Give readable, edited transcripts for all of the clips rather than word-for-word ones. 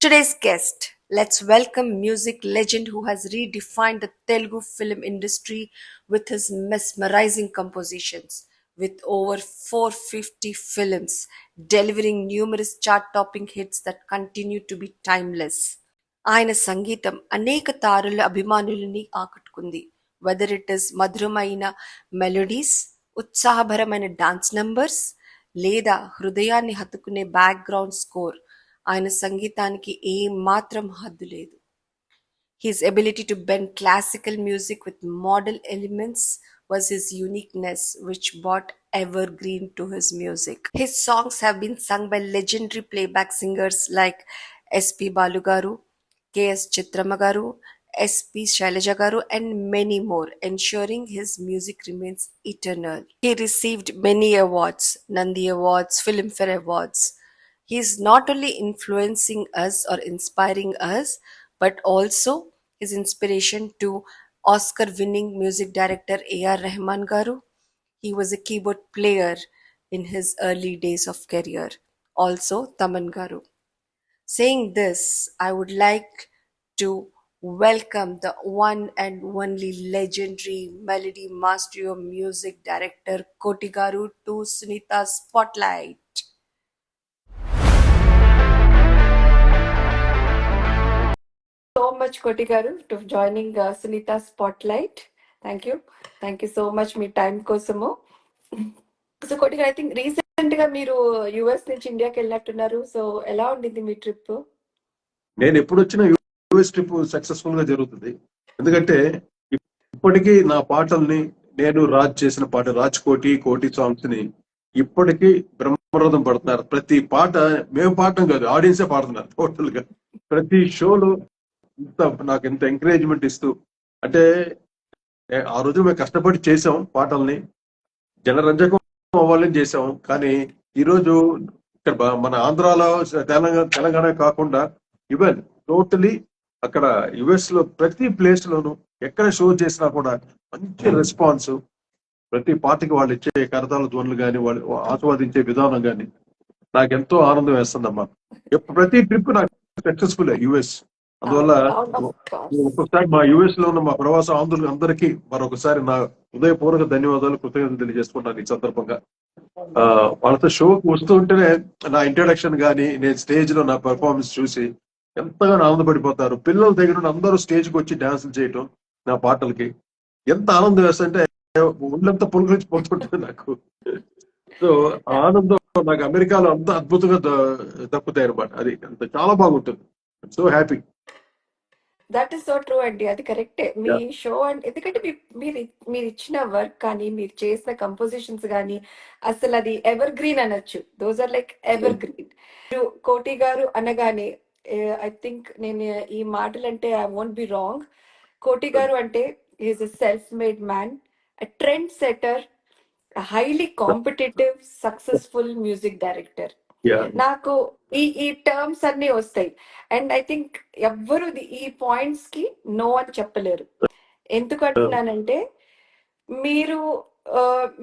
Today's guest, let's welcome music legend who has redefined the Telugu film industry with his mesmerizing compositions. With over 450 films, delivering numerous chart-topping hits that continue to be timeless. ఆయన సంగీతం అనేక తారుల అభిమానులని ఆకట్టుకుంది. Whether it is మధురమైన melodies, ఉత్సాహభరమైన dance numbers లేదా హృదయాన్ని హత్తుకునే background score, ఆయన సంగీతానికి ఏ మాత్రం హద్దు లేదు. His ability to bend classical music with modern elements was his uniqueness, which brought evergreen to his music. His songs have been sung by legendary playback singers like S.P. Balu garu, K.S. Chitramma garu, S.P. Shailaja garu, and many more, ensuring his music remains eternal. He received many awards, Nandi Awards, Filmfare Awards. He is not only influencing us or inspiring us, but also his inspiration to Oscar-winning music director A.R. Rahman garu. He was a keyboard player in his early days of career. Also, Taman garu. Saying this, I would like to welcome the one and only legendary melody master music director Koti garu to Sunita Spotlight. So much Koti garu to joining Sunita Spotlight. Thank you. Thank you so much me time కోసము. So కోటి గారు, I think recent గా మీరు US నుంచి ఇండియాకి వెళ్ళినట్టున్నారు. So ఎలా ఉండింది మీ trip? నేను ఎప్పుడు వచ్చిన యుఎస్ ట్రిప్ సక్సెస్ఫుల్ గా జరుగుతుంది. ఎందుకంటే ఇప్పటికీ నా పాటల్ని, నేను రాజ్ చేసిన పాట రాజ్ కోటి సాంగ్స్ ని ఇప్పటికీ బ్రహ్మరథం పడుతున్నారు. ప్రతి పాట మేము పాడటం కాదు, ఆడియన్సే పాడుతున్నారు టోటల్ గా. ప్రతి షోలో నాకు ఎంత ఎంకరేజ్మెంట్ ఇస్తూ, అంటే ఆ రోజు మేము కష్టపడి చేసాం పాటల్ని, జనరంజకం అవ్వాలని చేసాం. కానీ ఈరోజు ఇక్కడ మన ఆంధ్రాలో, తెలంగాణ కాకుండా ఈవెన్ టోటలీ అక్కడ యుఎస్ లో ప్రతి ప్లేస్ లోను ఎక్కడ షో చేసినా కూడా మంచి రెస్పాన్స్. ప్రతి పాటకి వాళ్ళు ఇచ్చే కరతాల ధ్వనులు కానీ, వాళ్ళు ఆస్వాదించే విధానం కానీ నాకు ఎంతో ఆనందం వేస్తుందమ్మా. ప్రతి ట్రిప్ నాకు సక్సెస్ఫుల్ యుఎస్. అందువల్ల ఒక్కొక్కసారి మా యుఎస్ లో ఉన్న మా ప్రవాస ఆంధ్రులు అందరికీ మరొకసారి నా హృదయపూర్వక ధన్యవాదాలు, కృతజ్ఞతలు తెలియజేసుకుంటాను ఈ సందర్భంగా. వాళ్ళతో షోకి వస్తూ ఉంటేనే నా ఇంట్రడక్షన్ కానీ, నేను స్టేజ్ లో నా పెర్ఫార్మెన్స్ చూసి ఎంతగానో ఆనందపడిపోతారు. పిల్లల దగ్గర నుండి అందరూ స్టేజ్కి వచ్చి డాన్సులు చేయటం నా పాటలకి ఎంత ఆనందం వేస్తుంటే ఒళ్ళంతా పులకరించిపోతుంటుంది నాకు. సో ఆనందం నాకు అమెరికాలో అంత అద్భుతంగా దక్కుతాయి అనమాట. అది అంత చాలా బాగుంటుంది. So happy. That is so true అండి, అది కరెక్టే. మీ షో అండ్ ఎందుకంటే మీరు ఇచ్చిన వర్క్ కానీ, మీరు చేసిన కంపోజిషన్స్ కానీ అసలు అది ఎవర్ గ్రీన్ అనొచ్చు. Those are like ever green. Koti గారు అనగానే ఐ థింక్ నేను ఈ మాటలు అంటే ఐ వోంట్ బి రాంగ్. కోటి గారు అంటే is a self made man, a trendsetter, a highly competitive, successful music director. నాకు ఈ టర్మ్స్ అన్ని వస్తాయి. అండ్ ఐ థింక్ ఎవ్వరు ఈ పాయింట్స్ కి నో అని చెప్పలేరు. ఎందుకంటున్నానంటే మీరు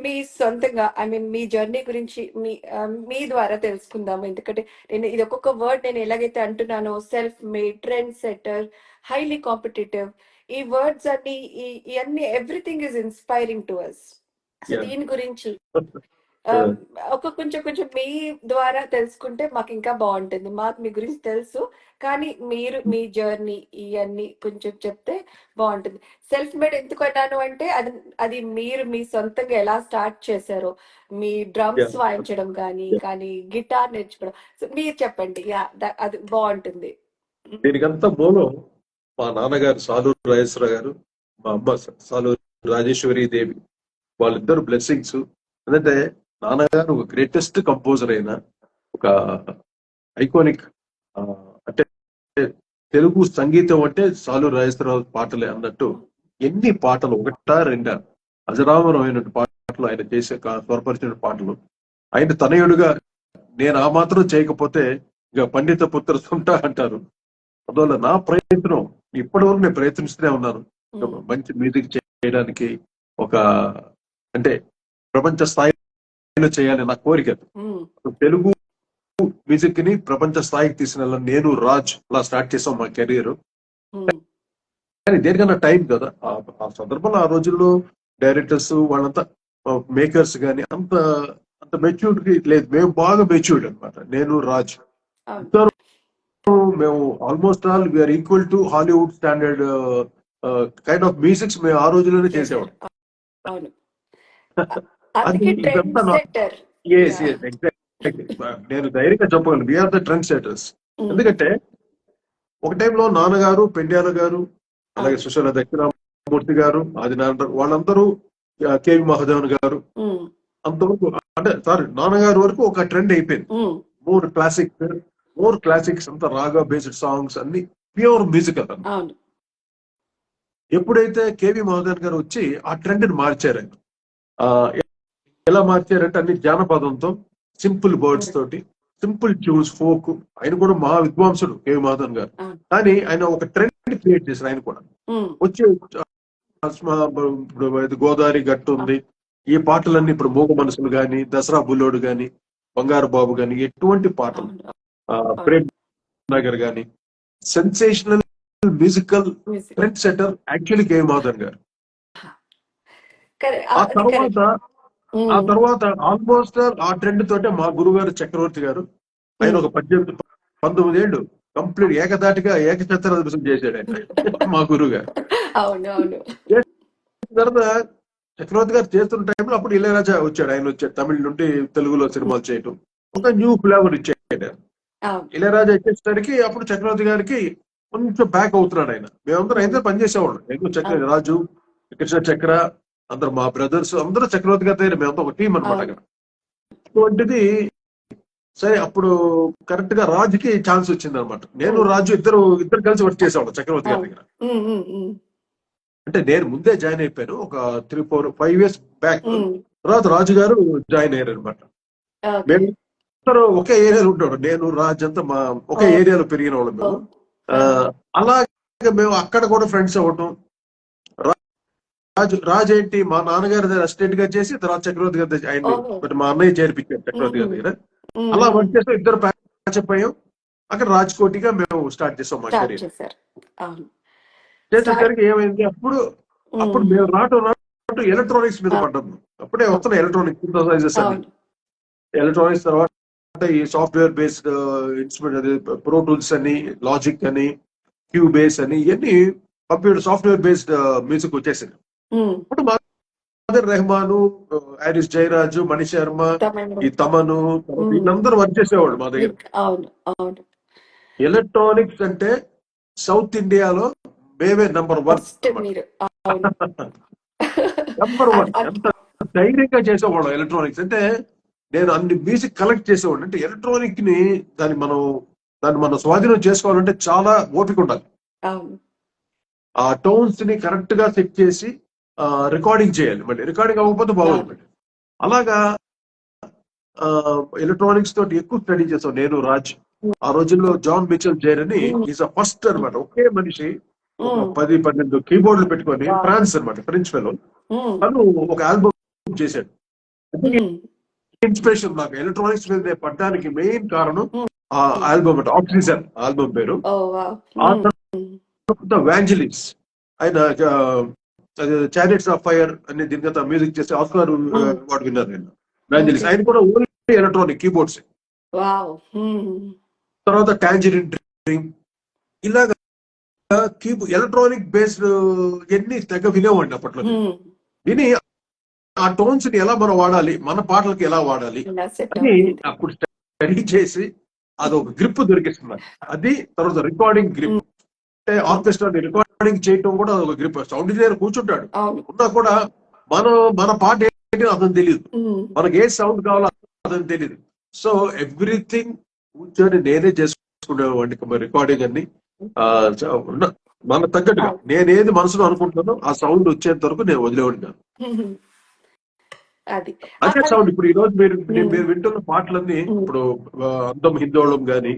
మీ సొంతంగా, ఐ మీన్ మీ జర్నీ గురించి మీ ద్వారా తెలుసుకుందాము. ఎందుకంటే నేను ఇది ఒక్కొక్క వర్డ్ నేను ఎలాగైతే అంటున్నానో, self made, trend setter, highly competitive, ఈ వర్డ్స్ అన్ని ఇవన్నీ everything is inspiring to us. So దీని గురించి కొంచెం మీ ద్వారా తెలుసుకుంటే మాకు ఇంకా బాగుంటుంది. మాకు మీ గురించి తెలుసు, కానీ మీరు మీ జర్నీ ఇవన్నీ కొంచెం చెప్తే బాగుంటుంది. సెల్ఫ్ మేడ్ ఎందుకు అన్నాను అంటే అది మీరు మీ సొంతంగా ఎలా స్టార్ట్ చేశారో, మీ డ్రమ్స్ వాయించడం కానీ గిటార్ నేర్చుకోవడం. సో మీరు చెప్పండి, అది బాగుంటుంది. దీనికంతా మూలం మా నాన్నగారు సాలూరు రాజేశ్వర గారు, మా అమ్మ సాలూరు రాజేశ్వరి దేవి, వాళ్ళిద్దరు బ్లెస్సింగ్స్. ఎందుకంటే నాన్నగారు ఒక గ్రేటెస్ట్ కంపోజర్ అయిన, ఒక ఐకానిక్, అంటే తెలుగు సంగీతం అంటే సాలూరు రాజేశ్వరరావు పాటలే అన్నట్టు. ఎన్ని పాటలు, ఒకటా రెండా అజరామరమైన పాటలు ఆయన చేసే స్వరపరిచిన పాటలు. ఆయన తనయుడుగా నేను ఆ మాత్రం చేయకపోతే ఇక పండిత పుత్ర సుంట అంటారు. అందువల్ల నా ప్రయత్నం ఇప్పటి వరకు నేను ప్రయత్నిస్తూనే ఉన్నాను మంచి మ్యూజిక్ చేయడానికి. ఒక అంటే ప్రపంచ స్థాయిలో చేయాలి నా కోరిక. తెలుగు మ్యూజిక్ ని ప్రపంచ స్థాయికి తీసుకెళ్ళాలి. నేను రాజ్ అలా స్టార్ట్ చేసాం మా కెరీర్. ఉమ్, కానీ దేనికన్నా టైం కదా. ఆ సందర్భంలో ఆ రోజుల్లో డైరెక్టర్స్ వాళ్ళంతా మేకర్స్ కానీ అంత అంత మెచ్యూర్డ్ లేదు. మేము బాగా మెచ్యూర్డ్ అనమాట. నేను రాజ్ అవును ఇద్దరు మేము almost all we are equal to Hollywood standard kind of musics మేము ఆ రోజుల్లోనే చేశారు. చేసేవాళ్ళం. అవును అది అందుకే ట్రెండ్ ఇదంతా సెట్టర్. Yes yes exactly. నేను ధైర్యంగా చెప్పగలను వీఆర్ ద ట్రెండ్ సెటర్స్. ఎందుకంటే ఒక టైంలో నాన్నగారు, పెండ్యాల గారు, అలాగే అవును సుశీల దక్షిణామూర్తి గారు, ఆది నారాయణ వాళ్ళందరూ, కేవి మహాదేవన్ గారు ఉమ్, అంతవరకు, అంటే సారీ నాన్నగారు వరకు ఒక ట్రెండ్ అయిపోయింది. ఉమ్, మోర్ క్లాసిక్స్ అంతా రాగా బేస్డ్ సాంగ్స్ అన్ని ప్యూర్ మ్యూజికల్ అన్నమాట. అవును ఎప్పుడైతే కేవి మహాదేవన్ గారు వచ్చి ఆ ట్రెండ్ ని మార్చారు ఆయన. ఆ, ఎలా మార్చారంటే అన్ని జానపదంతో, సింపుల్ వర్డ్స్ తోటి, సింపుల్ ట్యూన్స్, ఫోక్. ఆయన కూడా మహా విద్వాంసుడు కేవి మహాదేవన్ గారు. అవును కానీ ఆయన ఒక ట్రెండ్ క్రియేట్ చేశారు ఆయన కూడా. ఉమ్, వచ్చి ఇప్పుడు ఇది గోదావరి గట్టు ఉంది, ఈ పాటలన్నీ ఇప్పుడు మూగ మనసులు గాని, దసరా బుల్లోడు గాని, బంగారు బాబు గాని, ఎటువంటి పాటలు, అవును ప్రేమ్ నగర్ గాని, sensational musical music trend setter actually K V Mahadevan గారు. ఆ అది తర్వాత కరెక్ట్. ఆ తర్వాత ఆల్మోస్ట్ ఆ ట్రెండ్ తోటే మా గురువు గారు చక్రవర్తి గారు, ఆయన ఒక 19 ఏళ్ళు కంప్లీట్ ఏకదాటిగా ఏకఛత్ర దర్శనం చేశాడు ఆయన మా గురువు గారు. అవును అవును చేసిన తర్వాత చక్రవర్తి గారు చేస్తున్న టైంలో అప్పుడు ఇళయరాజా వచ్చాడు. ఆయన వచ్చాడు తమిళ నుండి తెలుగులో సినిమాలు చేయటం, ఒక న్యూ ఫ్లేవర్ ఇచ్చాడు. అవును ఇళయరాజా ఇచ్చేసరికి అప్పుడు చక్రవర్తి గారికి కొంచెం బ్యాక్ అవుతున్నాడు ఆయన. మేమందరం అయితే పనిచేసేవాళ్ళం. నేను రాజు, కృష్ణ చక్ర, అందరు మా బ్రదర్స్ అందరూ చక్రవర్తి గారి దగ్గర మేమంతా ఒక టీం అనమాట అక్కడ. అటువంటిది సరే అప్పుడు కరెక్ట్ గా రాజుకి ఛాన్స్ వచ్చింది అనమాట. నేను రాజు ఇద్దరు కలిసి వర్క్ చేసేవాళ్ళం చక్రవర్తి గారి దగ్గర. అంటే నేను ముందే జాయిన్ అయిపోయాను ఒక 3-4-5 years బ్యాక్. తర్వాత రాజు గారు జాయిన్ అయ్యారు అనమాట. మేము ఇద్దరు ఒకే ఏరియాలో ఉంటాడు. నేను రాజు అంతా మా ఒకే ఏరియాలో పెరిగిన వాళ్ళం మేము. అలాగే మేము అక్కడ కూడా ఫ్రెండ్స్ అవ్వటం. రాజు ఏంటి మా నాన్నగారి దగ్గర అసిస్టెంట్ గా చేసి తర్వాత చక్రవర్తి గారి దగ్గర ఆయన మా అన్నయ్య చేర్పించారు చక్రవర్తి గారి దగ్గర. అలా వర్క్ చేస్తాం, ఇద్దరు ప్యాచప్ అయ్యాం. అక్కడ రాజ్కోటిగా మేము స్టార్ట్ చేసాం మా కెరీర్. చేసేసరికి ఏమైంది, అప్పుడు మేము రాటు ఎలక్ట్రానిక్స్ మీద పడ్డాము. అప్పుడే వస్తున్నాయి ఎలక్ట్రానిక్స్ సింథసైజర్స్ అని. ఎలక్ట్రానిక్స్ తర్వాత ఈ సాఫ్ట్వేర్ బేస్డ్ ఇన్స్ట్రుమెంట్, అది ప్రో టూల్స్ అని, లాజిక్ అని, క్యూ బేస్ అని, ఇవన్నీ కంప్యూటర్ సాఫ్ట్వేర్ బేస్డ్ మ్యూజిక్ వచ్చేసింది. ఇప్పుడు మా దగ్గర రెహమాను, హారిస్ జయరాజు, మణి శర్మ, ఈ తమను, వీళ్ళందరూ వర్క్ చేసేవాళ్ళు మా దగ్గర. ఎలక్ట్రానిక్స్ అంటే సౌత్ ఇండియాలో మేమే నంబర్ 1. నంబర్ 1. ఎంత ధైర్యంగా చేసేవాళ్ళం ఎలక్ట్రానిక్స్ అంటే. నేను అన్ని మ్యూజిక్ కలెక్ట్ చేసేవాడిని. అంటే ఎలక్ట్రానిక్ ని దాన్ని మనం స్వాధీనం చేసుకోవాలంటే చాలా ఓపిక ఉండాలి. ఆ టోన్స్ ని కరెక్ట్ గా సెట్ చేసి రికార్డింగ్ చేయాలి. మళ్ళీ రికార్డింగ్ అవ్వకపోతే బాగోదు. అలాగా ఎలక్ట్రానిక్స్ తోటి ఎక్కువ స్టడీ చేసాం నేను, రాజ్. ఆ రోజుల్లో జాన్ మిచెల్ జైర్ అని ఈజ్ ఫస్ట్ అనమాట. ఒకే మనిషి 10-12 కీబోర్డులు పెట్టుకొని, ఫ్రాన్స్ అనమాట, ఫ్రెంచ్ ఫెలో, తను ఒక ఆల్బమ్ చేశాడు. ఇన్స్పిరేషన్ నాకు ఎలక్ట్రానిక్స్ మీద పడ్డానికి మెయిన్ కారణం ఆ ఆల్బమ్ అంటే ఆక్సిజన్ ఆల్బమ్ పేరు. వ్యాంజలిన్స్ ఆయన చారిట్స్ ఆఫ్ ఫైర్ అనే దీని కదా మ్యూజిక్ చేసి ఆస్కార్ అవార్డు విన్నారు నేను. వ్యాంజలిన్స్ ఆయన కూడా ఓన్లీ ఎలక్ట్రానిక్ కీబోర్డ్స్. తర్వాత టాంజరిన్ డ్రీమ్, ఇలాగా ఎలక్ట్రానిక్ బేస్డ్ ఎన్ని తెగ వినేవాడిని అప్పట్లో. విని ఆ టోన్స్ ని ఎలా మనం వాడాలి, మన పాటలకి ఎలా వాడాలి అని అప్పుడు స్టడీ చేసి అదొక గ్రిప్ దొరికిస్తున్నారు. అది తర్వాత రికార్డింగ్ గ్రిప్. అంటే ఆర్కెస్ట్రా రికార్డింగ్ చేయటం కూడా ఒక గ్రిప్. సౌండ్ ఇంజనీర్ కూర్చుంటాడు, ఉన్నా కూడా మన పాట ఏంటి అతను తెలియదు, మనకి ఏ సౌండ్ కావాలో అతను తెలియదు. సో ఎవ్రీథింగ్ కూర్చొని నేనే చేసుకునేవాడిని రికార్డింగ్ అన్ని. మన తగ్గట్టుగా నేనేది మనసులో అనుకుంటున్నానో ఆ సౌండ్ వచ్చేంత వరకు నేను వదిలేవాడిని కాదు. అదే సౌండ్ ఇప్పుడు ఈ రోజు మీరు వింటున్న పాటలన్నీ, ఇప్పుడు అందం హిందోళం గాని,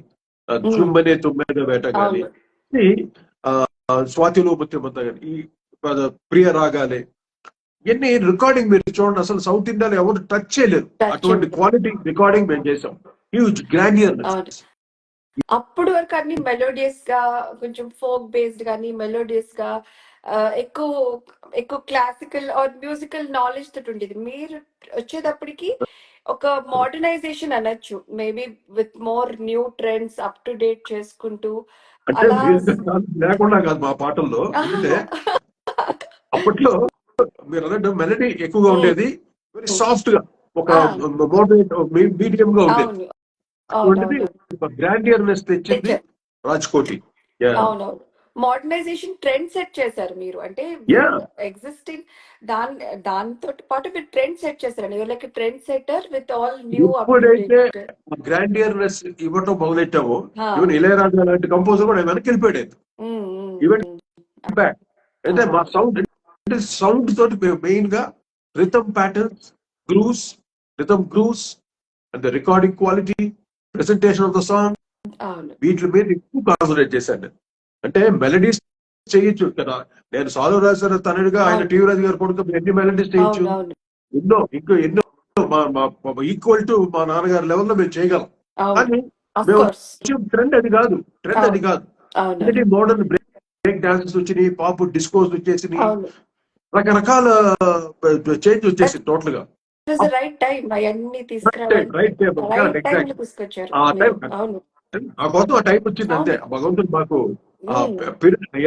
చుమ్మనే తుమ్మెద వేట గాని, స్వాతిలో ముత్యమంత గాని, ఈ ప్రియ రాగాలే, ఇవన్నీ రికార్డింగ్ మీరు చూడండి. అసలు సౌత్ ఇండియాలో ఎవరు టచ్ చేయలేరు. అటువంటి క్వాలిటీ రికార్డింగ్ మేము చేసాం. Huge grandeurness. అవును. అప్పుడు వరకు అన్ని మెలోడియస్ గా, కొంచెం ఫోక్ బేస్డ్ గానీ మెలోడియస్ గా, ఎక్కువ ఎక్కువ క్లాసికల్ ఆర్ మ్యూజికల్ నాలెడ్జ్ తోటి ఉండేది. మీరు వచ్చేటప్పటికి ఒక మోడర్నైజేషన్ అనొచ్చు, maybe with more new trends up to date చేసుకుంటూ అంటే అలా. మ్యూజికల్ నాలెడ్జ్ లేకుండా కాదు మా పాటల్లో. ఎందుకంటే అప్పట్లో మీరు అన్నట్టు మెలడీ ఎక్కువగా ఉండేది, వెరీ సాఫ్ట్ గా, ఒక ఆ, మోడరేట్ మీడియం గా ఉండేది. అవును అటువంటిది అవునవును ఒక గ్రాండియర్నెస్ తెచ్చింది తెచ్చారు. రాజ్కోటి. యా అవునవును. మోడర్నైజేషన్ ట్రెండ్ సెట్ చేశారు మీరు. అంటే యా ఎగ్జిస్టింగ్ దాంతో పాటు మీరు ట్రెండ్ సెట్ చేశారండి. You're like trend setter with all new up to ఎప్పుడైతే డేట్. గ్రాండియర్నెస్ ఇవ్వటం మొదలెట్టామో, ఈవెన్ ఇళయరాజా లాంటి కంపోజర్ కూడా వెనక్కి వెళ్ళిపోయాడు. ఈవెన్ బ్యాక్ అంటే మా సౌండ్, అంటే సౌండ్ తోటి మెయిన్ గా rhythm patterns, grooves, rhythm grooves and the recording quality, presentation of the song, అవును వీటి మీద ఎక్కువ కాన్సన్ట్రేట్ చేశాను నేను. అంటే మెలడీస్ చేయొచ్చు కదా, నేను సాలు రాజు తనయుడుగా, ఆయన అవును టీవీ రాజు గారు కొడుకు ఎన్ని మెలడీస్ చేయొచ్చు, అవునవును ఎన్నో ఇంకా ఎన్నో ఈక్వల్ టు మా నాన్నగారి లెవెల్లో మేము చేయగలం. అవును కానీ ఆఫ్ మేము కోర్స్. ట్రెండ్ అది కాదు, ట్రెండ్ అది అవును కాదు. అవును మోడర్న్ బ్రేక్ డాన్సెస్ వచ్చినాయి, పాప్ డిస్కోస్ వచ్చేసినాయి, అవును. రకరకాల చేంజ్ వచ్చేసింది టోటల్ గా. రైట్ టైం అవన్నీ తీసుకురావడానికి. రైట్ టైం, రైట్ టైం లో ఎగ్జాక్ట్. తీసుకొచ్చారు ఆ టైం, మీరు. అవును ఆ కోసం ఆ టైం వచ్చింది అంతే. అవును. భగవంతుడు మాకు ఆ ఉమ్,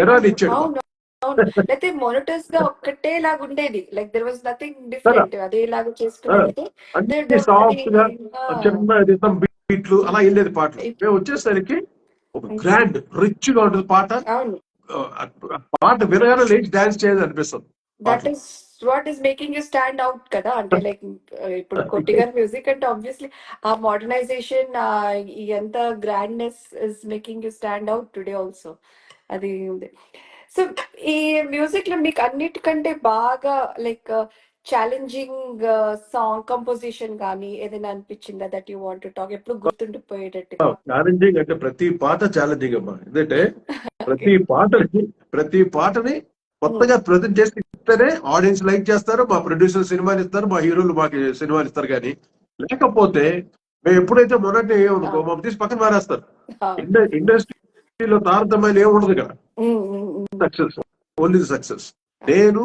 ఎరాని అవును ఇచ్చాడు మాకు. అవును అవును. లేకపోతే మోనోటస్ గా ఒక్కటే లాగా ఉండేది, లైక్ దెర్ వాజ్ నథింగ్ కదా, డిఫరెంట్. అదేలాగా చేసుకుని వెళ్తే అన్ని సాఫ్ట్ గా ఆ, చిన్న రిథమ్ బీట్లు అలా వెళ్ళేది పాటలు. మేము వచ్చేసరికి ఒక గ్రాండ్ రిచ్ గా ఉంటుంది పాట. అవును. పాట వినగానే లేచి డాన్స్ చేయాలి అనిపిస్తుంది దట్ పాటలు. Is what is making you stand out కదా. అంటే లైక్ ఇప్పుడు కొట్టి గారి మ్యూజిక్ అంటే ఆబ్వియస్లీ ఆ మోడర్నైజేషన్, ఎంత grandness is making you stand out today also. అది ఉంది. సో ఈ మ్యూజిక్ లో మీకు అన్నిటికంటే బాగా లైక్ ఛాలెంజింగ్ సాంగ్ కంపోజిషన్ కానీ ఏదైనా అనిపించిందా that you want to talk, ఎప్పుడు గుర్తుండిపోయేటట్టుగా? ఛాలెంజింగ్ అంటే ప్రతి పాట ఛాలెంజింగ్ అమ్మా. ఎందుకంటే ఓకే. ప్రతి పాటని కొత్తగా ప్రజెంట్ చేసి ఇస్తేనే ఆడియన్స్ లైక్ చేస్తారు, మా ప్రొడ్యూసర్ సినిమాని ఇస్తారు, మా హీరోలు మాకు సినిమాని ఇస్తారు. కానీ లేకపోతే మేము ఎప్పుడైతే మొదటి ఏమనుకో మా తీసి పక్కన మారేస్తారు. ఇండస్ట్రీలో తారతమ్యాలు ఏముండదు కదా, సక్సెస్, ఓన్లీ సక్సెస్. నేను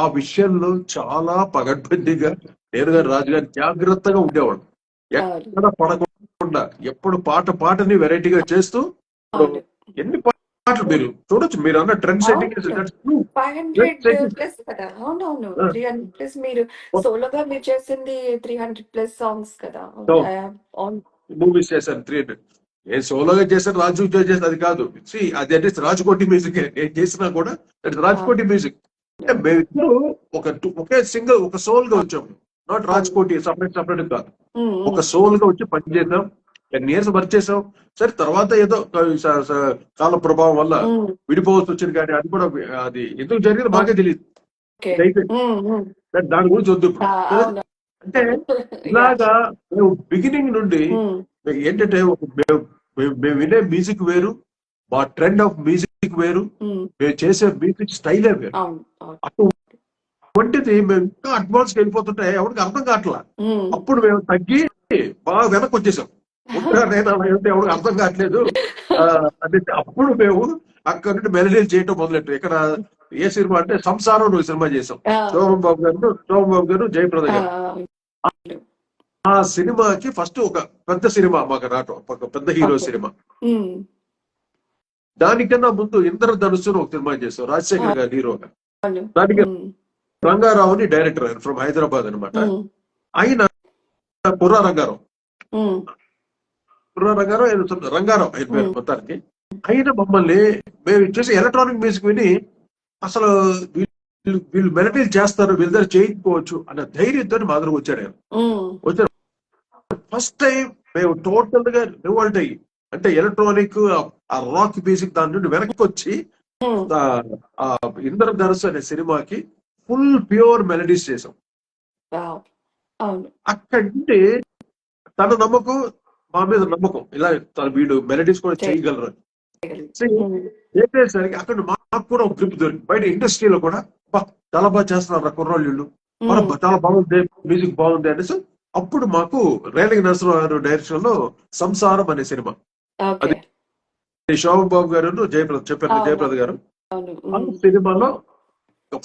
ఆ విషయంలో చాలా పగడ్బందీగా, నేను గారు రాజు గారు జాగ్రత్తగా ఉండేవాడు. ఎక్కడ పడకుండా ఎప్పుడు పాటని వెరైటీగా చేస్తూ, ఇప్పుడు అవును ఎన్ని పాటలు మీరు చూడొచ్చు, మీరు అన్న ట్రెండ్ సెట్టింగ్. అవును. 500 ప్లస్ కదా. అవునవును 300 ప్లస్. మీరు సోలోగా మీరు చేసింది 300 ప్లస్ సాంగ్స్ కదా. అవును మూవీస్ చేశాను 300. నేను సోలోగా చేశాను, రాజు చేసేది అది కాదు. అది అంటే రాజకోటి మ్యూజిక్ నేను చేసినా కూడా రాజకోటి మ్యూజిక్. అంటే మేమిద్దరు ఒకే సింగిల్ ఒక సోల్ గా వచ్చాము. నాట్ రాజ్కోటి సపరేట్ కాదు, ఒక సోల్ గా వచ్చి పనిచేద్దాం. 10 years వర్క్ చేసాం. సరే తర్వాత ఏదో కాల ప్రభావం వల్ల విడిపోవాల్సి వచ్చింది. కానీ అది కూడా అది ఎందుకు జరిగింది మాకే తెలియదు. దాని గురించి వద్దు ఇప్పుడు. అంటే ఇలాగా మేము బిగినింగ్ నుండి ఏంటంటే మేము వినే మ్యూజిక్ వేరు, మా ట్రెండ్ ఆఫ్ మ్యూజిక్ వేరు, మేము చేసే మ్యూజిక్ స్టైలే వేరు. అటువంటిది మేము ఇంకా అడ్వాన్స్ వెళ్ళిపోతుంటే ఎవరికి అర్థం కావట్లా. అప్పుడు మేము తగ్గి బాగా వెనక్కి వచ్చేసాం. ఎవరికి అర్థం కావట్లేదు అంటే అప్పుడు మేము అక్కడ నుండి మెలడీలు చేయటం మొదలెట్టు. ఇక్కడ ఏ సినిమా అంటే సంసారం నువ్వు సినిమా చేసాం, సోమబాబు గారు జయప్రద గారు. ఆ సినిమాకి ఫస్ట్ ఒక పెద్ద సినిమా మాకు రావటం, ఒక పెద్ద హీరో సినిమా. దానికన్నా ముందు ఇంద్రధనుస్సు ఒక సినిమా చేసాం, రాజశేఖర్ గారు హీరోగా. దానికి రంగారావుని డైరెక్టర్, ఆయన ఫ్రమ్ హైదరాబాద్ అనమాట. ఆయన కుర్రా రంగారావు ఆయన పేరు మొత్తానికి. అయిన మమ్మల్ని మేము చేసి ఎలక్ట్రానిక్ మ్యూజిక్ విని అసలు వీళ్ళు మెలడీలు చేస్తారు, వీళ్ళ దగ్గర చేయించుకోవచ్చు అన్న ధైర్యంతో మా దగ్గరకు వచ్చాడు ఆయన. వచ్చాడు ఫస్ట్ టైం మేము టోటల్ గా రివాల్ట్ అయ్యి, అంటే ఎలక్ట్రానిక్ ఆ రాక్ మ్యూజిక్ దాని నుండి వెనక్కి వచ్చి ఆ ఇంద్రధనుస్సు అనే సినిమాకి ఫుల్ ప్యూర్ మెలడీస్ చేసాం. అక్కడి తన నమ్మకం, మా మీద నమ్మకం, ఇలా వీడు మెలడీస్ కూడా చేయగలరు చేసేసరికి అక్కడ మాకు కూడా ఒక గ్రిప్ దొరికి. బయట ఇండస్ట్రీలో కూడా చాలా బాగా చేస్తున్నారు కుర్రోళ్ళు, చాలా బాగుంది మ్యూజిక్ బాగుంది అనేసి అప్పుడు మాకు రేలంగి నరసింహారావు డైరెక్షన్ లో సంసారం అనే సినిమా, ఓకే. అది శోభన్ బాబు గారు జయప్రద చెప్పారు అవును. జయప్రద గారు. అవును. ఆ సినిమాలో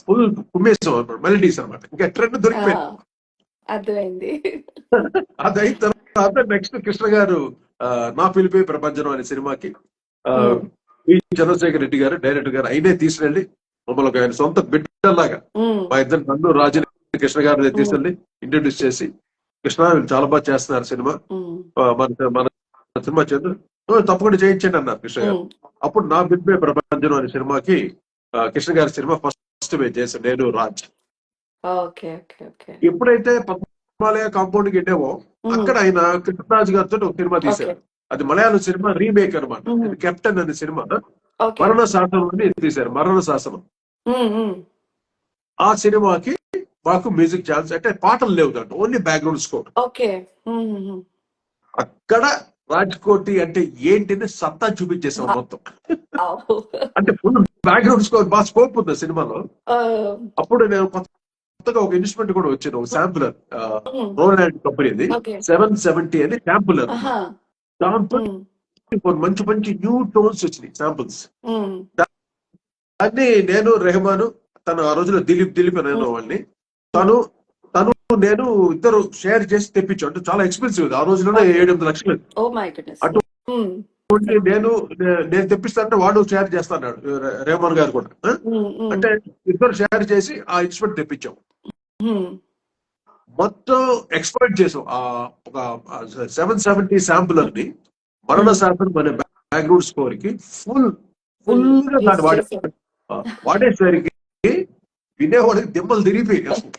ఫుల్ కుమ్మేసాం అనమాట, మెలడీస్ అనమాట. ఇంకా ట్రెండ్ ఆ, దొరికిపోయింది. అర్థమైంది. అది అయిన తర్వాత నెక్స్ట్ కృష్ణ గారు నా పిలిపే ప్రపంచం అనే సినిమాకి ఆ, ఉమ్, వి చంద్రశేఖర్ రెడ్డి గారు డైరెక్టర్ గారు అయినే తీసుకెళ్లి మమ్మల్ని ఒక ఆయన సొంత బిడ్డలాగా ఉమ్, మా ఇద్దరు నన్ను రాజుని కృష్ణ గారిని ఉమ్, తీసుకెళ్లి ఇంట్రొడ్యూస్ చేసి, కృష్ణ వీళ్ళు చాలా బాగా చేస్తున్నారు సినిమా, ఉమ్, మన మన సినిమా చేద్దాం, తప్పకుండా చేయించండి అన్నారు కృష్ణ గారు. ఉమ్. అప్పుడు నా బిడ్డే ప్రపంచం అనే సినిమాకి కృష్ణ గారి సినిమా ఫస్ట్ మేము చేశాను నేను రాజ్. Okay, okay, okay. ఎప్పుడైతే పద్మాలయ కాంపౌండ్ కి వెళ్ళామో ఉమ్, అక్కడ ఆయన కృష్ణరాజు గారితో ఒక సినిమా ఓకే. తీశారు. అది మలయాళం సినిమా రీమేక్ అనమాట. ఉమ్, ఇది కెప్టెన్ అనే సినిమా ఓకే. మరణ శాసనం అని తీశారు, మరణ శాసనం. ఉమ్, ఉమ్, ఆ సినిమాకి మాకు మ్యూజిక్ ఛాన్స్, అంటే పాటలు లేవు దాంట్లో, ఓన్లీ బ్యాక్గ్రౌండ్ స్కోర్. ఓకే. ఉమ్, ఉమ్. అక్కడ రాజ్కోటి అంటే ఏంటిని సత్తా చూపించేసాం మొత్తం. వావ్. అంటే ఫుల్ బ్యాక్గ్రౌండ్ స్కోర్ బాగా స్కోప్ ఉంది ఆ సినిమాలో. ఆ, అప్పుడు నేను కొత్తగా ఒక ఇన్స్ట్రుమెంట్ కూడా వచ్చింది, ఒక శాంపులర్, ఉమ్, రోలాండ్ కంపెనీది ఓకే. 770 అని శాంపులర్. ఆహా. దాంతో ఉమ్, మంచి మంచి న్యూ టోన్స్ వచ్చినాయి శాంపుల్స్. ఉమ్, అన్ని నేను రెహమాను, తను ఆ రోజులో దిలీప్ అని ఉమ్. వాళ్ళని, తను తను నేను ఇద్దరు షేర్ చేసి తెప్పించాం. అంటే చాలా ఎక్స్పెన్సివ్ ఆ రోజులోనే, ఓకే. 7-8 లక్షలు. Oh my goodness. ఉమ్, అటువంటి నేను తెప్పిస్తానంటే వాడు షేర్ చేస్తాడు, రెహమాన్ గారు కూడా. ఉమ్, ఉమ్, అంటే ఇద్దరు షేర్ చేసి ఆ ఇన్స్ట్రుమెంట్ తెప్పించాం. ఉమ్. మొత్తం ఎక్స్పర్ట్ చేసాం ఆ ఒక 770 శాంపులర్ ని మరణ శాసనం అనే బ్యాక్గ్రౌండ్ స్కోర్ కి ఫుల్ గా యూస్ దాన్ని చేశారు. వాడేసరికి వినేవాడికి దెబ్బలు తిరిగిపోయి అసలు.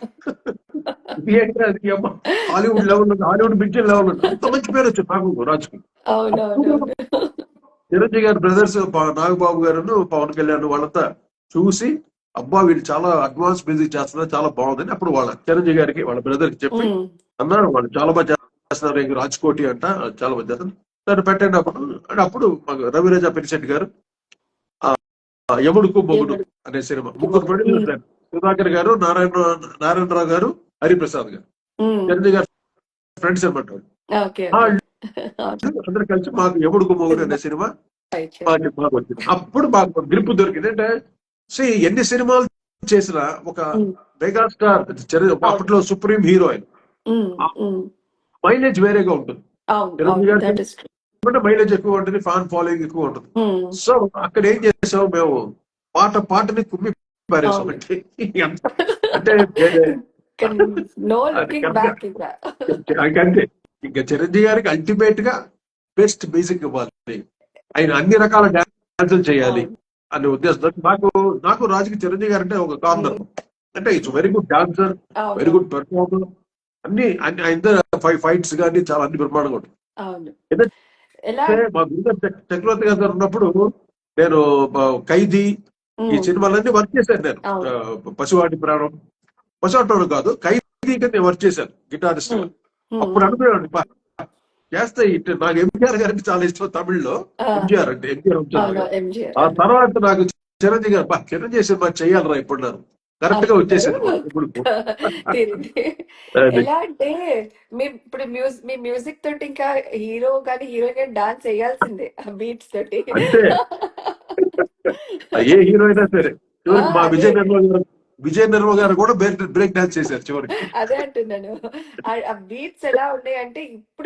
ఇది ఏంటి అది అమ్మ, హాలీవుడ్ మించిన లెవెల్ అంత మంచి పేరు వచ్చింది నాకు రాజుకి. అప్పుడు అవునవునవును. చిరంజీవి గారి బ్రదర్స్ నాగబాబు గారు, పవన్ కళ్యాణ్ వాళ్ళంతా చూసి, అబ్బా వీళ్ళు చాలా అడ్వాన్స్ మ్యూజిక్ చేస్తున్నారు, చాలా బాగుందని అప్పుడు వాళ్ళ చిరంజీవి గారికి వాళ్ళ బ్రదర్ కి చెప్పి, ఉమ్, అన్నారు వాళ్ళు చాలా బాగా చేస్తున్నారు, ఇంక రాజ్కోటి అంట చాలా బాగా చేస్తారు, దాన్ని పెట్టండి అప్పుడు. అంటే అప్పుడు మాకు రవిరాజ పెరిశెట్టి గారు యముడుకు మొగుడు ఏమడు. అనే సినిమా, ముగ్గురు ప్రొడ్యూసర్, సుధాకర్ గారు, నారాయణరావు గారు, హరిప్రసాద్ గారు, ఉమ్, చిరంజీవి గారు ఫ్రెండ్స్ అనమాట. Okay, okay. వాళ్ళు అవును. అందరూ కలిసి మాకు యముడుకు మొగుడు అనే సినిమా ట్రై చేశారు. మాకు వచ్చింది. అప్పుడు మాకు గ్రిప్ దొరికింది. అంటే ఎన్ని సినిమాలు చేసినా ఒక ఉమ్, మెగాస్టార్ అవును. అప్పట్లో సుప్రీం హీరోయిన్, ఉమ్, ఉమ్. మైలేజ్ వేరేగా ఉంటుంది. అవును, చిరంజీవి అవును, గారి that is true. Cinema mileage ఎక్కువ ఉంటుంది, ఫ్యాన్ ఫాలోయింగ్ ఎక్కువ ఉంటుంది. ఉమ్, సో అక్కడ ఏం చేసాం మేము, పాటని కుమ్మి పారేసాం. అవును. అంటే వేరే నో అది లుకింగ్ కరెక్ట్ బ్యాక్ ఇంకా. అంతే. ఇంకా చిరంజీవి గారికి అల్టిమేట్ గా బెస్ట్ మ్యూజిక్ ఇవ్వాలి, ఆయన అన్ని రకాల డాన్సులు చేయాలి అవును. అనే ఉద్దేశంతో నాకు రాజుకి చిరంజీవి గారు అంటే ఒక కార్నర్. అంటే ఇట్స్ వెరీ గుడ్ డాన్సర్, అవును, వెరీ గుడ్ పెర్ఫార్మర్, ఆయన ఫైట్స్ కానీ చాలా అన్ని బ్రహ్మాండంగా ఉంటుంది. అవును. ఎందుకంటే ఎలా? మా గురుగారు చక్రవర్తి గారు ఉన్నప్పుడు నేను ఖైదీ ఈ ఉమ్, సినిమాలన్నీ వర్క్ చేశాను నేను. అవును. పసివాడి ప్రాణం కాదు, ఖైదీ కింద నేను వర్క్ చేశాను గిటారిస్ట్ గా. ఉమ్, ఉమ్, అప్పుడు ఉమ్. అనుకున్నాను చేస్తే ఇటు, నాకు ఎంజీఆర్ గారికి చాలా ఇష్టం తమిళ్లో, ఆ, ఎంజీఆర్ అంటే ఎన్టీఆర్ అవును, గారు. ఎంజిఆర్. ఆ తర్వాత నాకు చిరంజీవి గారు చిరంజీవి సినిమా చేయాలరా ఇప్పుడు నాకు కరెక్ట్ గా అనుకున్నారు. వచ్చేసింది మాకు ఇప్పుడు. తీరింది. అది ఎలా అంటే మీ ఇప్పుడు మీ మ్యూజిక్ తోటి ఇంకా హీరో గాని హీరోయిన్ గాని డాన్స్ వేయాల్సిందే ఆ బీట్స్ తోటి. అంతే, ఏ హీరో అయినా సరే ఆ, చివరికి మా అదే విజయ్ నిర్మ గారు కూడా బ్రేక్ డాన్స్ చేశారు చివరికి. అదే అంటున్నాను. ఆ బీట్స్ ఎలా ఉన్నాయంటే ఇప్పుడు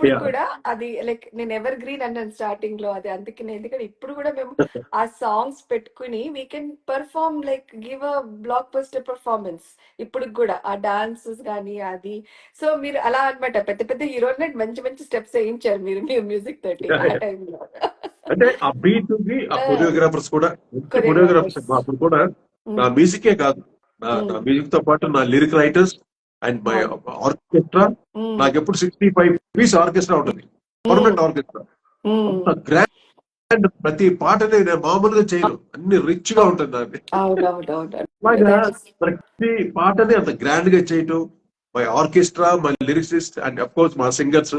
Yeah. కూడా అది లైక్ నేను ఎవర్ గ్రీన్ అన్నాను స్టార్టింగ్ లో, అది అందుకనే. ఎందుకంటే ఇప్పుడు కూడా మేము ఆ సాంగ్స్ పెట్టుకుని we can perform like give a block buster performance ఇప్పుడు కూడా ఆ డాన్సెస్ కానీ అది. సో మీరు అలా అన్నమాట పెద్ద పెద్ద హీరోలు మంచి మంచి స్టెప్స్ వేయించారు మీరు మీ మ్యూజిక్ తోటి ఆ టైంలో. అంటే ఆ బీట్ కి ఆ కొరియోగ్రాఫర్స్ కూడా మంచి కొరియోగ్రాఫర్స్. కొరియోగ్రాఫర్స్. అప్పుడు కూడా నా మ్యూజికే కాదు, నా మ్యూజిక్ తో పాటు నా lyric writers and my orchestra, నాకు ఎప్పుడు 65 పీస్ ఆర్కెస్ట్రా ఉంటుంది, పర్మనెంట్ ఆర్కెస్ట్రా. అంత గ్రాండ్, ప్రతి పాటని నేను మామూలుగా చేయను, అన్ని రిచ్ గా ఉంటుంది దాన్ని. అవునవునవును. అలాగా ప్రతి పాటని అంత గ్రాండ్ గా చేయటం, my orchestra, my lyricist and of course మా సింగర్స్.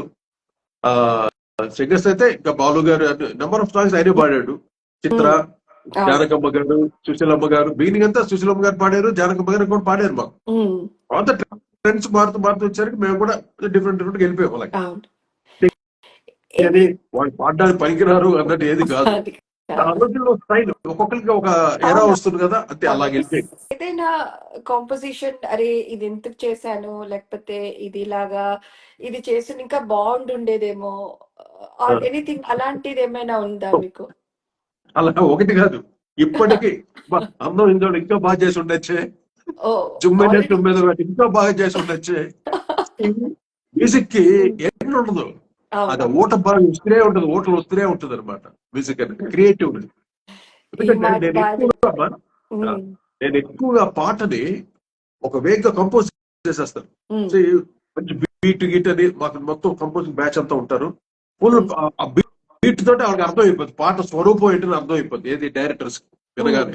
సింగర్స్ అయితే ఇంకా బాలు గారు నెంబర్ ఆఫ్ సాంగ్స్ ఆయనే పాడాడు. చిత్ర, జానకమ్మ గారు, సుశీలమ్మ గారు, బిగినింగ్ అంతా సుశీలమ్మ గారు పాడారు, జానకమ్మ గారు కూడా పాడారు మాకు. ట్రెండ్స్ మారుతూ మారుతూ వచ్చేసరికి మేము కూడా డిఫరెంట్ వెళ్ళిపోయాం అలాగే. అవును. అది వాళ్ళు పాడడానికి పనికిరారు అన్నట్టు ఏది కాదు. అది ఆ కాదు. రోజుల్లో స్టైల్ ఒక్కొక్కరికి ఒక ఎరా అవును. వస్తుంది కదా, అంతే అవును. అలాగే వెళ్ళిపోయింది. ఏదైనా కాంపోజిషన్ అరే ఇది ఎందుకు చేశాను, లేకపోతే ఇది ఇలాగా ఇది చేసి ఇంకా బాగుండుండేదేమో ఆ, ఆర్ ఎనీథింగ్ అలాంటిది ఏమైనా ఉందా మీకు? అలా ఒకటి కాదు, ఇప్పటికీ అందం ఇందోడు ఇంకా బాగా చేసి ఉండొచ్చే, ఓ జుమ్మెద ఆల్రెడీ. తుమ్మెద పెట్టి ఇంకా బాగా చేసి ఉండొచ్చే. మ్యూజిక్ కి ఎండ్ ఉండదు, అది అవును. ఊట బాగా వస్తూనే ఉంటుంది, ఊటలు వస్తూనే ఉంటుంది అనమాట. మ్యూజిక్ అనేది క్రియేటివ్. ఈ ఎందుకంటే మాట నేను బాగా ఎక్కువగా చెప్పారు. ఆ, నేను ఎక్కువగా పాటని ఒక వేగంగా కంపోజ్ చేసేస్తాను. సో, మంచి బీట్ గీట్ అని మాకు మొత్తం కంపోజింగ్ బ్యాచ్ అంతా ఉంటారు. ఫుల్ ఆ బీట్ తోటి వాళ్ళకి అర్థం అయిపోద్ది, పాట స్వరూపం ఏంటని అర్థం అయిపోద్ది ఏది డైరెక్టర్స్ వినగానే.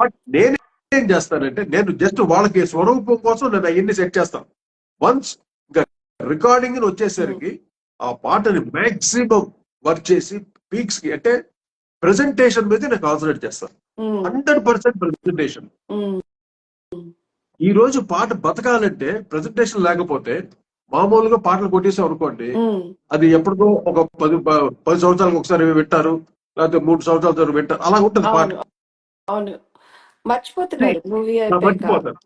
బట్ నేనేం చేస్తానంటే నేను జస్ట్ వాళ్ళకి స్వరూపం కోసం నేను అవన్నీ సెట్ చేస్తాను. వన్స్ ఇంకా రికార్డింగ్ వచ్చేసరికి ఆ పాటని మాక్సిమం వర్క్ చేసి పీక్స్ కి అంటే ప్రెజెంటేషన్ మీద నేను కాన్సన్ట్రేట్ చేస్తాను. 100% ప్రెజెంటేషన్. ఈ రోజు పాట బతకాలంటే ప్రెజెంటేషన్ లేకపోతే మామూలుగా పాటలు కొట్టేసాం అనుకోండి, అది ఎప్పటికో ఒక 10 సంవత్సరాలకు ఒకసారి వింటారు, లేకపోతే 3 సంవత్సరాల తర్వాత వింటారు, అలా ఉంటుంది పాట. అవును. అవును. మర్చిపోతున్నారు మూవీ అలా అయిపోయాక. మర్చిపోతారు.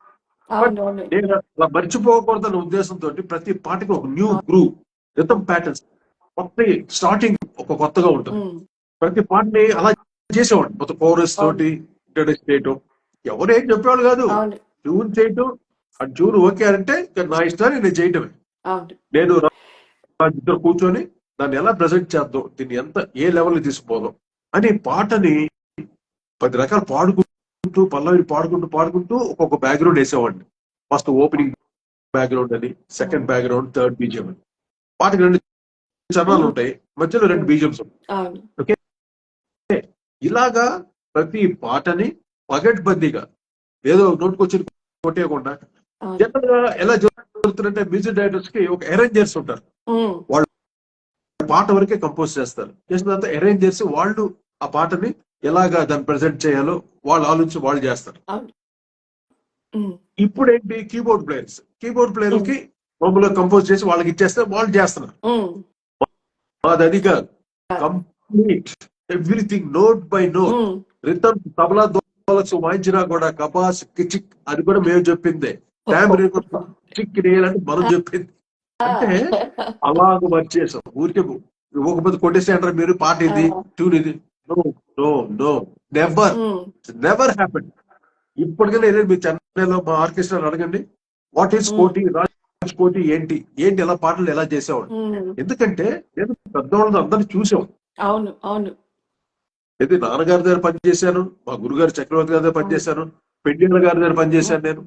బట్ అవును. అవును. నేను అలా మర్చిపోకూడదన్న ఉద్దేశంతో ప్రతి పాటకి ఒక న్యూ గ్రూవ్, రిథమ్ ప్యాటర్న్స్, కొత్త స్టార్టింగ్ ఒక కొత్తగా ఉంటుంది. ప్రతి పాటని అలా చేసేవాడు, మొత్తం కోరస్ తోటి ఇంట్రడ్యూస్ చేయటం. ఎవరేం చెప్పేవాళ్ళు కాదు, అవును. ట్యూన్ చేయటం. ఆ ట్యూన్ ఓకే అంటే ఇక నా ఇష్టాన్ని నేను చేయటమే. అవును. నేను ఇద్దరు కూర్చొని దాన్ని ఎలా ప్రజెంట్ చేద్దాం, దీన్ని ఎంత ఏ లెవెల్ తీసుకుపోదాం అని పాటని 10 రకాలు పాడుకుంటూ పల్లవి పాడుకుంటూ ఒక్కొక్క బ్యాక్గ్రౌండ్ వేసేవాడిని. ఫస్ట్ ఓపెనింగ్ బ్యాక్గ్రౌండ్ అని, సెకండ్ బ్యాక్గ్రౌండ్, థర్డ్ బీజియం అని. పాటకి 2 చరణాలు ఉంటాయి, మధ్యలో 2 బీజియంస్ ఉంటాయి. అవును. ఓకే, ఇలాగా ప్రతి పాటని పగడ్బందీగా ఏదో నోటుకొచ్చి కొట్టేయకుండా, అవును. జనరల్ గా ఎలా జరుగుతుందంటే మ్యూజిక్ డైరెక్టర్స్ కి ఒక అరేంజర్స్ ఉంటారు. వాళ్ళు పాట వరకే కంపోజ్ చేస్తారు, చేసిన తర్వాత అరేంజర్స్ వాళ్ళు ఆ పాటని ఎలాగా దాన్ని ప్రెజెంట్ చేయాలో వాళ్ళు ఆలోచించి వాళ్ళు చేస్తారు. అవును. ఇప్పుడు ఏంటి, కీబోర్డ్ ప్లేయర్స్ కి మామూలుగా కంపోజ్ చేసి వాళ్ళకి ఇచ్చేస్తే వాళ్ళు చేస్తున్నారు. మాది అది కాదు, complete everything note by note, rhythm tabla dholaks వాయించినా కూడా కపాస్ కిచిక్ అది కూడా మేము చెప్పిందే, చిక్ నేయాలంటే మనం చెప్పింది. అంటే అలాగ వర్క్ చేసాం. ఊరికే ఒక మంది కొట్టేసి అంటారు మీరు పాట ఇది ట్యూన్ ఇది. No no no, never happen. ఇప్పటికైనా మీరు చెన్నైలో మా ఆర్కెస్ట్రా అడగండి, వాట్ ఈస్ కోటి, రాజ్ కోటి ఏంటి ఎలా పాటలు ఎలా చేసేవాడు. ఎందుకంటే నేను పెద్దవాళ్ళని అందరినీ చూసాం. అవును. అవును. అయితే నాన్నగారి దగ్గర పనిచేశాను, మా గురుగారు చక్రవర్తి గారి దగ్గర పనిచేశాను, పెండిల గారి దగ్గర పనిచేశాను నేను,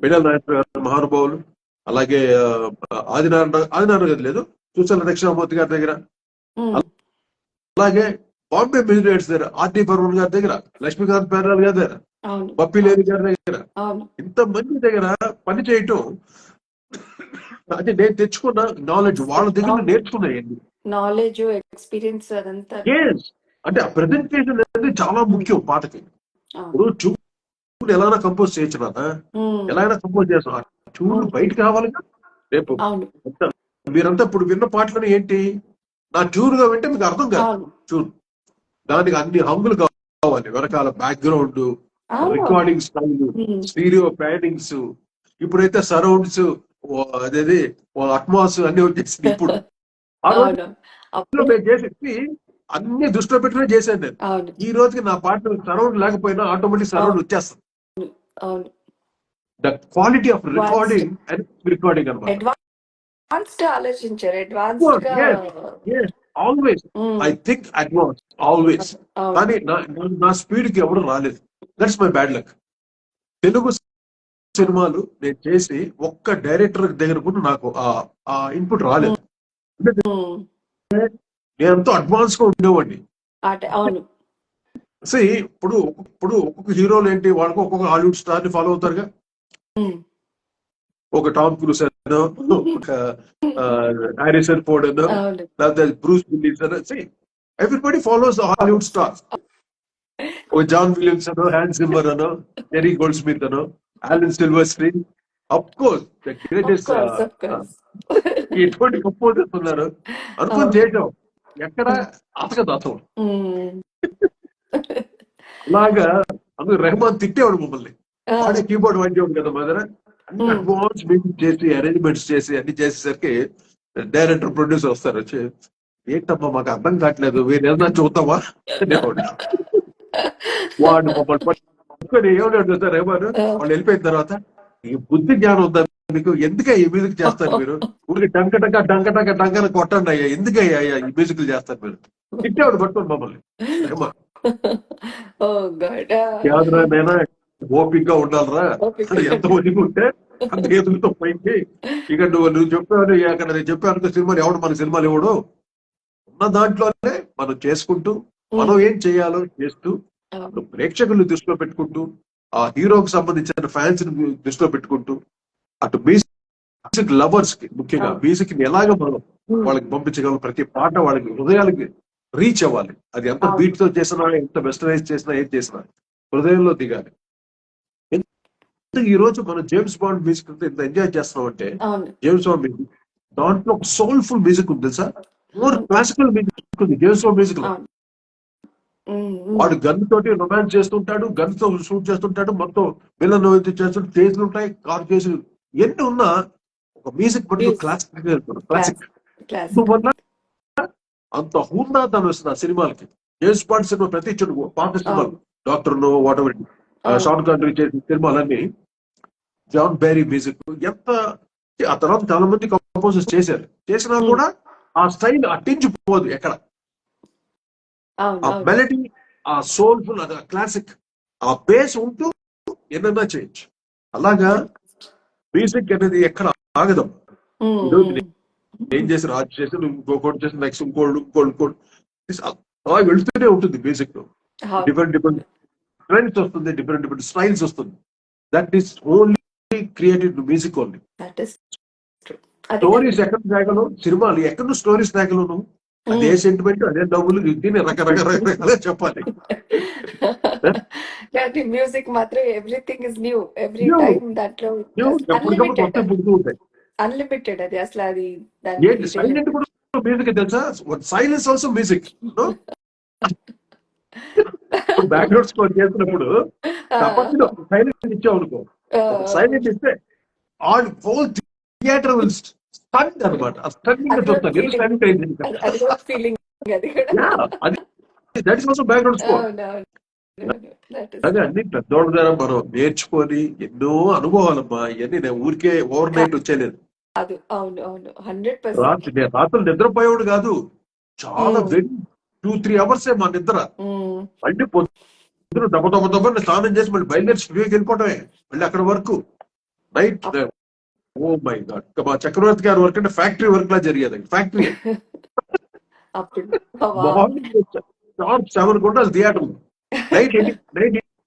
పెండిల నాయకుడు గారు మహానుభావులు. అలాగే ఆదినారాయణ గారు లేదు, చూసాల దక్షిణామూర్తి గారి దగ్గర, అలాగే బాంబే మ్యూజిక్ డైరెక్టర్స్ దగ్గర ఆర్టీ బర్మన్ గారి దగ్గర, లక్ష్మీకాంత్ పేరాల్ గారి దగ్గర, బప్పిలేని గారి దగ్గర, ఇంతమంది దగ్గర పని చేయటం అంటే నేను తెచ్చుకున్న నాలెడ్జ్, వాళ్ళ దగ్గర నేర్చుకున్నాయండి. నాలెడ్జ్, ఎక్స్పీరియన్స్ అదంతా. అంటే ఆ ప్రెజెంటేషన్ అనేది చాలా ముఖ్యం పాటకి. ఇప్పుడు ట్యూన్ ఎలా కంపోజ్ చేయొచ్చు నాన్న, ఎలా కంపోజ్ చేస్తాం, ట్యూన్ బయటకు కావాలి. రేపు మీరంతా ఇప్పుడు విన్న పాటలను ఏంటి, నా ట్యూన్ గా వింటే మీకు అర్థం కాదు ట్యూన్. దానికి అన్ని హంగులు కావాలి, వెనకాల background, recording style, stereo paddings, ఇప్పుడైతే సరౌండ్స్, అదేది అట్మాస్ అన్ని వచ్చేసి. ఇప్పుడు ఆ రోజు మేము చేసేసి అన్ని దృష్టిలో పెట్టుకుని చేశాను నేను. ఈ రోజుకి నా పాట సరౌండ్ లేకపోయినా ఆటోమేటిక్ సరౌండ్ వచ్చేస్తుంది. The quality of recording and అన్నమాట. Always I think advance always. కానీ నా స్పీడ్ కి ఎవరు రాలేదు. That's my bad luck. Telugu సినిమాలు నేను చేసి ఒక్క డైరెక్టర్ దగ్గర కూడా నాకు ఆ ఇన్పుట్ రాలేదు. నేనంతా అడ్వాన్స్ గా ఉండేవాడిని. ఇప్పుడు ఒక్కొక్క హీరోలు ఏంటి, వాళ్ళకు ఒక్కొక్క హాలీవుడ్ స్టార్ ని ఫాలో అవుతారుగా. ఒక టామ్ క్రూస్ అనో, ఒక హారిసన్ ఫోర్డ్ అనో, లేకపోతే బ్రూస్ విల్లిస్ అనో, ఎవ్రీబడి ఫాలోస్ హాలీవుడ్ స్టార్స్. ఒక జాన్ విలియమ్స్ అనో, హ్యాన్స్ జిమ్మర్ అనో, టెర్రీ గోల్డ్ స్మిత్ అనో, Alan Silvestri, of course the of greatest course, of course. ఎటువంటి కంపోజర్స్ ఉన్నారు అనుకుని అవును. చేసాం. ఎక్కడ అతకదు అతను. హ్మ్. అలాగా అందుకు రెహమాన్ తిట్టేవాడు మమ్మల్ని. ఆ! వాడే కీబోర్డ్ వాయించేవాడు కదా మదర్. అన్ని హ్మ్. అడ్వాన్స్ మ్యూజిక్ చేసి అరేంజ్మెంట్స్ చేసి అన్ని చేసేసరికి డైరెక్టర్ ప్రొడ్యూసర్ వస్తారు వచ్చి, ఏంటమ్మా మాకు అర్థం కావట్లేదు, వీరేదన్నా చూద్దామా అనేవాడు. వాడు మమ్మల్ని పట్టుకొని ఏమన్నాడు సార్ రెహమాన్ ఆ! వాళ్ళు వెళ్ళిపోయిన తర్వాత, ఈ బుద్ధి జ్ఞానం ఉందా మీకు, ఎందుకే ఈ మ్యూజిక్ చేస్తారు మీరు, ఊరికి డంకటక కొట్టండి అయ్యా, ఎందుకయ్యా ఈ మ్యూజిక్లు చేస్తారు మీరు, తిట్టేవాడు పట్టుకొని మమ్మల్ని రెహమాన్. ఓహ్ గాడ్! ఆ! కాదురా నేనా ఓపిక్ గా ఉండాలిరా, ఓపిక. ఎంత ఒదిగి ఉంటే అంత ఎదుగుతో పోయింది. ఇక నువ్వు చెప్పావు అక్కడ నేను చెప్పాను సినిమాలు ఎవడు మన సినిమాలు ఇవ్వడు, ఉన్న దాంట్లోనే మనం చేసుకుంటూ మనం హ్మ్. ఏం చేయాలో చేస్తూ అవును. ప్రేక్షకులు దృష్టిలో పెట్టుకుంటూ ఆ హీరోకి సంబంధించిన ఫ్యాన్స్ దృష్టిలో పెట్టుకుంటూ అటు మ్యూజిక్ లవర్స్ కి ముఖ్యంగా అవును. మ్యూజిక్ ని ఎలాగ మనం హ్మ్. వాళ్ళకి పంపించగలం, ప్రతి పాట వాళ్ళకి హృదయాలకి రీచ్ అవ్వాలి. అది ఎంత అవును. బీట్ తో చేసినా ఎంత వెస్టర్నైజ్ చేసినా ఏం చేసినా హృదయంలో దిగాలి. ఎందుకు ఈ రోజు మనం జేమ్స్ బాండ్ మ్యూజిక్ ఎంత ఎంజాయ్ చేస్తున్నాం అంటే, అవును. జేమ్స్ బాండ్ మ్యూజిక్ దాంట్లో ఒక సోల్ఫుల్ మ్యూజిక్ ఉంది తెలుసా, మోర్ హ్మ్. క్లాసికల్ మ్యూజిక్ ఉంది జేమ్స్ బాండ్ మ్యూజిక్ లో. అవును. హ్మ్. హ్మ్. వాడు గన్ తోటి రొమాన్స్ చేస్తుంటాడు, గన్ తో షూట్ చేస్తుంటాడు, మొత్తం విలన్ చేస్తుంటే తేజులు ఉంటాయి, కార్ కేసులు ఎన్ని ఉన్నా ఒక మ్యూజిక్ మటుకు music classic class classic. Classic. అందువల్ల అంత హుందాతనం వస్తుంది ఆ సినిమాలకి. జేమ్స్ బాండ్ సినిమా ప్రతి చెడు పాత సినిమాలు, అవును. డాక్టర్ నో వాట్ ఎవర్, అవును. షార్ట్ కంట్రీ చేసిన సినిమాలన్నీ జాన్ బేరీ మ్యూజిక్ ఎంత. ఆ తర్వాత చాలా మంది కంపోజర్స్ చేసినా హ్మ్. కూడా ఆ స్టైల్ అట్టించిపోదు ఎక్కడ. అవును. ఆ అవును. మెలడీ, ఆ సోల్ఫుల్, అది క్లాసిక్, ఆ బేస్ ఉంటూ ఏదైనా చేయొచ్చు. అలాగా మ్యూజిక్ అనేది ఎక్కడ ఆగదు. హ్మ్. ఈరోజు హ్మ్. ఏం చేసి రాజు చేసి నువ్వు ఇంకొకటి చేసి నెక్స్ట్ ఇంకోటి అలా వెళ్తూనే ఉంటుంది మ్యూజిక్. అవును. డిఫరెంట్ డిఫరెంట్ ట్రెండ్స్ వస్తుంది, డిఫరెంట్ డిఫరెంట్ స్టైల్స్ వస్తుంది. That is only created music only. That is true. అది స్టోరీస్ ఎక్కడ తేగలు, సినిమాలు ఎక్కడ స్టోరీస్ తేగలు నువ్వు, అదే హ్మ్. సెంటిమెంట్ అదే డబ్బులు దీన్ని రకరకాలుగా చెప్పాలి. కానీ మ్యూజిక్ మాత్రం ఎవ్రీథింగ్ ఇస్ న్యూ. ఎవ్రీ నువ్వు టైమ్ దాంట్లో ఎప్పటికప్పుడు అన్‌లిమిటెడ్. కొత్త పుడుతూ ఉంటాయి. అన్‌లిమిటెడ్ అది అసల అది దానికి ఏంటి సైలెంట్ ఇదేముండదు. కూడా మ్యూజిక్ తెలుసా, సైలెన్స్ ఆల్సో మ్యూజిక్. ఇప్పుడు బ్యాక్గ్రౌండ్ స్కోర్ చేస్తున్నప్పుడు ఆ! తప్పకుండా సైలెంట్ ఇచ్చావు అనుకో, ఆ! ఒక సైలెంట్ ఇస్తే all whole theatre will stun అనమాట. ఆ స్టన్నింగ్ గా అది కూడా చూస్తారు ఎందుకు ఫీలింగ్. సైలెంట్ అయింది. అది కూడా ఫీలింగ్ అది కూడా. అది that is also background score. అవునవును. దట్ ఈస్ అదే ట్రూ. అన్ని పెద్దోళ్ళ ద్వారా మనం నేర్చుకొని ఎన్నో అనుభవాలమ్మా, ఇవన్నీ నేను ఊరికే ఓవర్ నైట్ వచ్చేలేదు. కాదు. అవును. అవును. 100%. నేను రాత్రులు నిద్రపోయేవాడు కాదు, చాలా హ్మ్. వెరీ 2-3 అవర్సే మా నిద్ర. హ్మ్. మళ్ళీ పొద్దున దెబ్బ దెబ్బ దెబ్బ స్నానం చేసి మళ్ళీ బయలుదేరి స్టూడియోకి వెళ్ళిపోవటమే, మళ్ళీ అక్కడ వరకు night. Up oh my god, మా చక్రవర్తి గారి వర్క్ అంటే ఫ్యాక్టరీ వర్క్ లా జరిగేది, ఫ్యాక్టరీ. అప్పుడు వావ్! మార్నింగ్ షార్ప్ 7 ఉండాలి థియేటర్. నైట్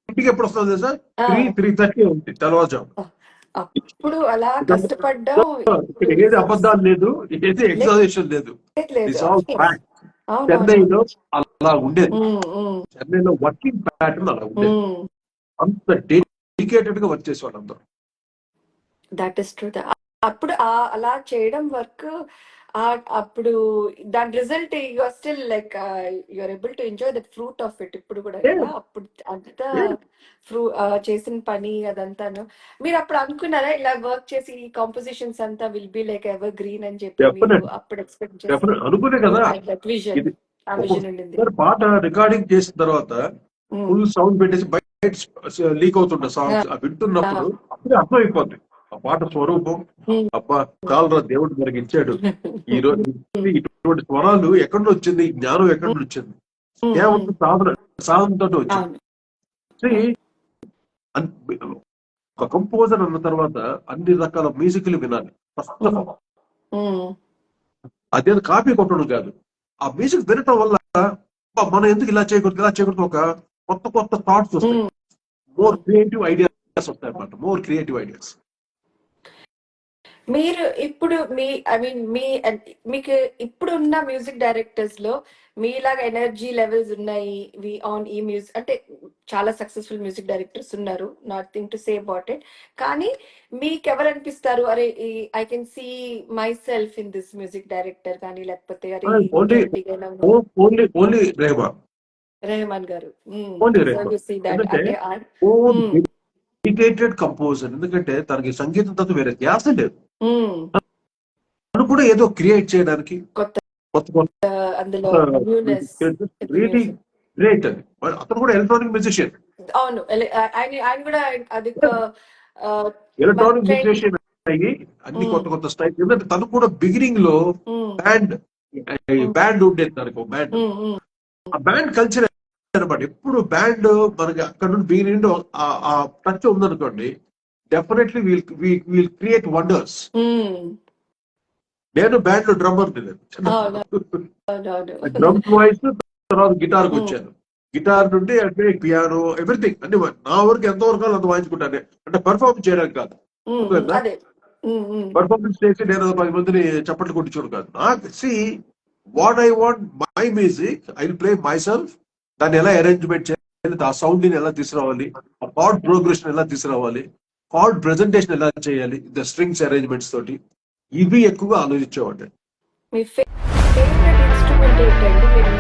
ఇంటికి ఎప్పుడు వస్తుంది సార్, ఆ! 3-3:30 ఉంది తెల్లవారుజాము. అప్పుడు అలా కష్టపడ్డాం. ఇక్కడ ఇప్పుడు ఏది రిజల్ట్స్ అబద్ధాలు లేదు, ఏది ఎగ్జాజరేషన్ లేదు. లేదు. This of all course. Fact. అవునవునవును. చెన్నైలో అలా ఉండేది, హ్మ్. హ్మ్. చెన్నైలో వర్కింగ్ ప్యాటర్న్ అలా ఉండేది. హ్మ్. అంత డెడికేటెడ్ గా వర్క్ చేసేవాళ్ళు అందరూ. That is true. అప్పుడు అలా చేయడం వర్క్ అప్పుడు దాని result you are still like you are able to enjoy that fruit of it ఇప్పుడు కూడా ఏ, కదా. అప్పుడు అంతా ఏ, చేసిన పని అదంతాను మీరు అప్పుడు అనుకున్నారా ఇలా వర్క్ చేసి ఈ కాంపోజిషన్స్ అంతా will be like ever green అని చెప్పి మీరు డెఫినెట్ అప్పుడు ఎక్స్పెక్ట్ చేసి డెఫినెట్ అనుకునే యూ కదా. Had that vision. ఇది ఆ విజన్ ఉండింది. ఒక్కొక్కసారి పాట రికార్డింగ్ చేసిన తర్వాత ఉమ్. ఫుల్ సౌండ్ పెట్టేసి బయట లీక్ అవుతుంటాయి సాంగ్స్, అవి వింటున్నప్పుడు అప్పుడే అర్థమైపోద్ది ఆ పాట స్వరూపం. అబ్బా చాలరా దేవుడు మనకి ఇచ్చాడు ఈ రోజు, ఇటువంటి స్వరాలు ఎక్కడి నుంచి వచ్చింది, ఈ జ్ఞానం ఎక్కడి నుంచి వచ్చింది, కేవలం సాధనతో వచ్చింది. అవును. See, ఒక కంపోజర్ అన్న తర్వాత అన్ని రకాల మ్యూజిక్లు వినాలి ఫస్ట్ ఆఫ్ ఆల్. ఉమ్. అదే కాపీ కొట్టడం కాదు, ఆ మ్యూజిక్ వినటం వల్ల అబ్బా, మనం ఎందుకు ఇలా చేయకూడదు ఒక కొత్త కొత్త థాట్స్ వస్తాయి, మోర్ క్రియేటివ్ ఐడియాస్ వస్తాయి అన్నమాట, మోర్ క్రియేటివ్ ఐడియాస్. మీరు ఇప్పుడు మీకు ఇప్పుడు ఉన్న మ్యూజిక్ డైరెక్టర్స్ లో మీలాగా ఎనర్జీ లెవెల్స్ ఉన్నాయి ఆన్ ఈ మ్యూజిక్ అంటే చాలా సక్సెస్ఫుల్ మ్యూజిక్ డైరెక్టర్స్ ఉన్నారు, nothing to say about it. కానీ మీకు ఎవరు అనిపిస్తారు, అరే I can see my self in this music director కానీ, లేకపోతే అరే ఓన్లీ ఇంకెవరికైనా ఓన్లీ రేవా, రెహమాన్ గారు? ఓన్లీ సో రేవా. యు సీ దట్ ఎందుకంటే అంటే ఓ మ్మ్, డెడికేటెడ్ కంపోజర్. ఎందుకంటే తనకి సంగీతం తత్వం వేరే ధ్యాస లేదు. మ్మ్, తను కూడా ఏదో క్రియేట్ చేయడానికి కొత్త కొత్త కొత్త అందులో newness in the really music. Great అది. అతను కూడా ఎలక్ట్రానిక్ మ్యూజిషియన్. అవును, ఆయన కూడా అది మన ఎలక్ట్రానిక్ ట్రైన్. మ్యూజిషియన్ అయ్యి అన్ని కొత్త కొత్త స్టైల్. ఎందుకంటే తను కూడా బిగినింగ్ లో బ్యాండ్ ఉండేది. తనకు బ్యాండ్, ఆ బ్యాండ్ కల్చర్ అనమాట. ఎప్పుడు బ్యాండ్ మనకి అక్కడ నుండి బిగినింగ్ ఆ టచ్ ఉందనుకోండి, డెఫినెట్లీ విల్ క్రియేట్ వండర్స్. నేను బ్యాండ్ లో డ్రమ్మర్ డ్రమ్స్ వాయిస్, తర్వాత గిటార్ కి వచ్చాను. గిటార్ నుండి అంటే పియానో, ఎవ్రీథింగ్ అన్ని నా వరకు ఎంతవరకు అంత వాయించుకుంటాను. అంటే పర్ఫార్మ్ చేయడానికి కాదు, అదే పర్ఫార్మెన్స్ చేసి నేను 10 మందిని చప్పట్లు కొట్టించుకోడు కాదు. నాకు see what I want my music, I will play my self. దాన్ని ఎలా అరేంజ్మెంట్ చేయాలి, ఆ సౌండ్ ని ఎలా తీసుకురావాలి, ఆ కార్డ్ ప్రోగ్రెషన్ ఎలా తీసుకురావాలి, కార్డ్ ప్రెజెంటేషన్ ఎలా చేయాలి, ద స్ట్రింగ్స్ అరేంజ్మెంట్స్ తోటి, ఇవి ఎక్కువగా ఆలోచించేవాడిని. మీ ఫేవరెట్ ఇన్స్ట్రుమెంట్ ఏంటండి? మీరు